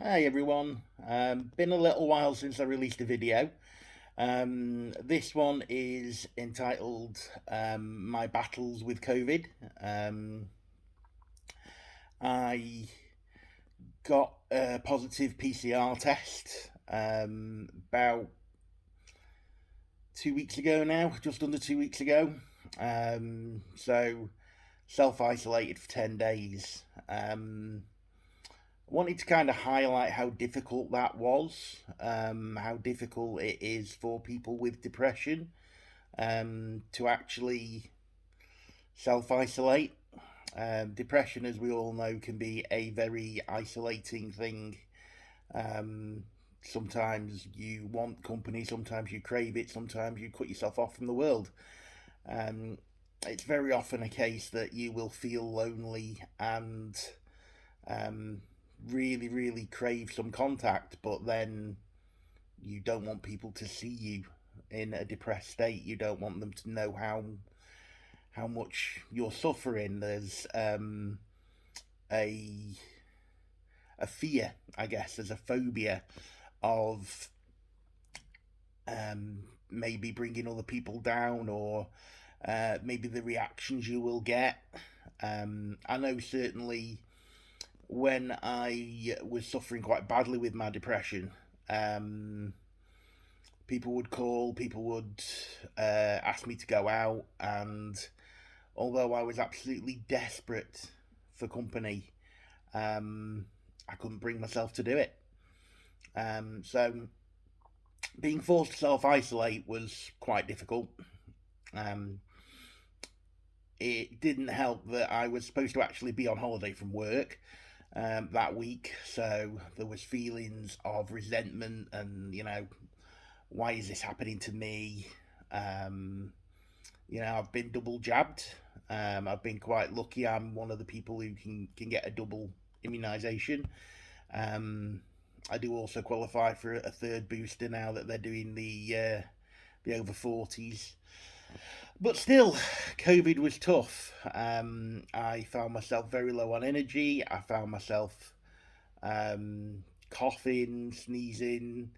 Hi everyone. Been a little while since I released a video. This one is entitled My Battles with COVID. Um, I got a positive PCR test about 2 weeks ago now, just under 2 weeks ago. So self isolated for 10 days. I wanted to kind of highlight how difficult that was, how difficult it is for people with depression to actually self isolate. Depression, as we all know, can be a very isolating thing. Um, Sometimes you want company, sometimes you crave it, sometimes you cut yourself off from the world. Um, it's very often a case that you will feel lonely and um, really crave some contact, but then you don't want people to see you in a depressed state. You don't want them to know how much you're suffering. There's a a fear, I guess. There's a phobia of maybe bringing other people down, or maybe the reactions you will get. I know certainly when I was suffering quite badly with my depression, um, people would call, people would ask me to go out, and although I was absolutely desperate for company, um, I couldn't bring myself to do it. So being forced to self isolate was quite difficult. Um, it didn't help that I was supposed to actually be on holiday from work that week, so there was feelings of resentment and why is this happening to me? Um, I've been double jabbed. I've been quite lucky. I'm one of the people who can get a double immunisation. Um, I do also qualify for a third booster now that they're doing the over 40s. But still, COVID was tough. I found myself very low on energy. I found myself coughing, sneezing.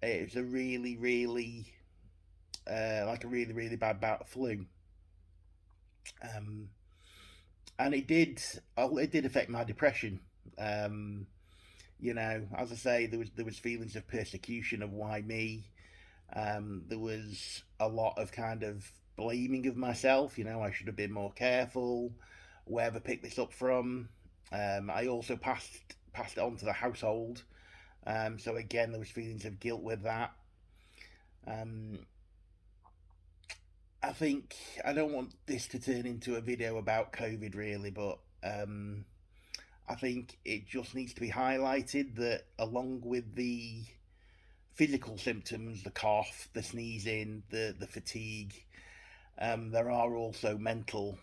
It was a really bad bout of flu. Um, and it did affect my depression. Um, as I say, there was feelings of persecution of why me. There was a lot of kind of blaming of myself. I should have been more careful. Wherever picked this up from. I also passed it on to the household. So again, there was feelings of guilt with that. Um, I think I don't want this to turn into a video about COVID really, but I think it just needs to be highlighted that along with the physical symptoms, the cough, the sneezing, the fatigue, there are also mental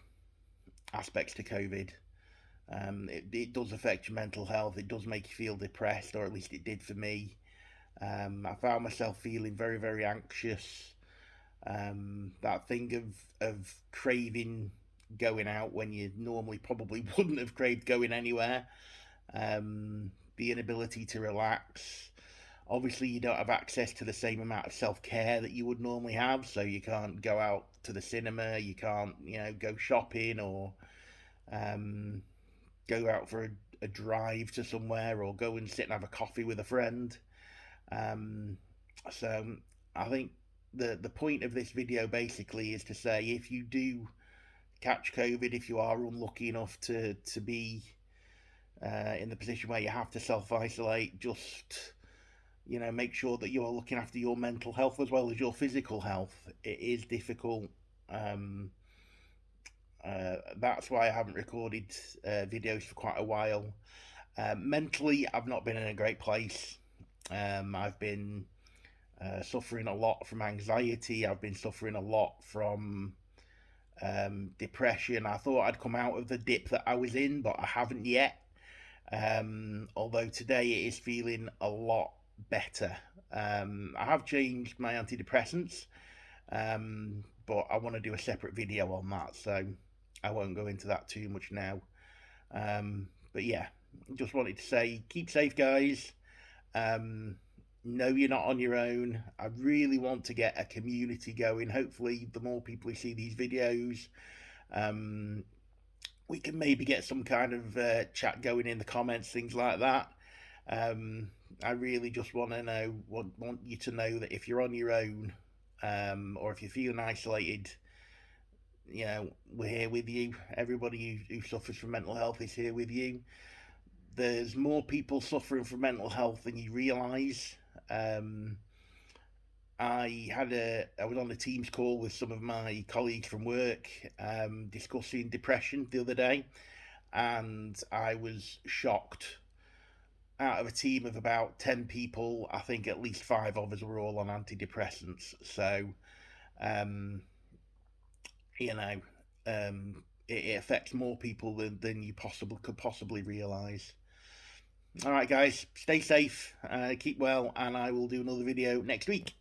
aspects to COVID. It does affect your mental health. It does make you feel depressed, or at least it did for me. I found myself feeling very anxious. That thing of craving going out when you normally probably wouldn't have craved going anywhere. The inability to relax. Obviously, you don't have access to the same amount of self care that you would normally have, so you can't go out to the cinema, you can't, go shopping or um, go out for a drive to somewhere or go and sit and have a coffee with a friend. Um, so I think the point of this video basically is to say if you do catch COVID, if you are unlucky enough to be in the position where you have to self isolate, just make sure that you're looking after your mental health as well as your physical health. It is difficult. That's why I haven't recorded videos for quite a while. Mentally, I've not been in a great place. I've been suffering a lot from anxiety. I've been suffering a lot from depression. I thought I'd come out of the dip that I was in, but I haven't yet. Although today it is feeling a lot better. I have changed my antidepressants, but I want to do a separate video on that, so I won't go into that too much now. But yeah, just wanted to say, keep safe, guys. No, you're not on your own. I really want to get a community going. Hopefully, the more people who see these videos, we can maybe get some kind of chat going in the comments, things like that. I really just want you to know that if you're on your own, or if you're feeling isolated, we're here with you. Everybody who suffers from mental health is here with you. There's more people suffering from mental health than you realise. I was on a Teams call with some of my colleagues from work, discussing depression the other day, and I was shocked. Out of a team of about 10 people, I think at least 5 of us were all on antidepressants. So, um, you know, it affects more people than you could possibly realise. All right, guys, stay safe, keep well, and I will do another video next week.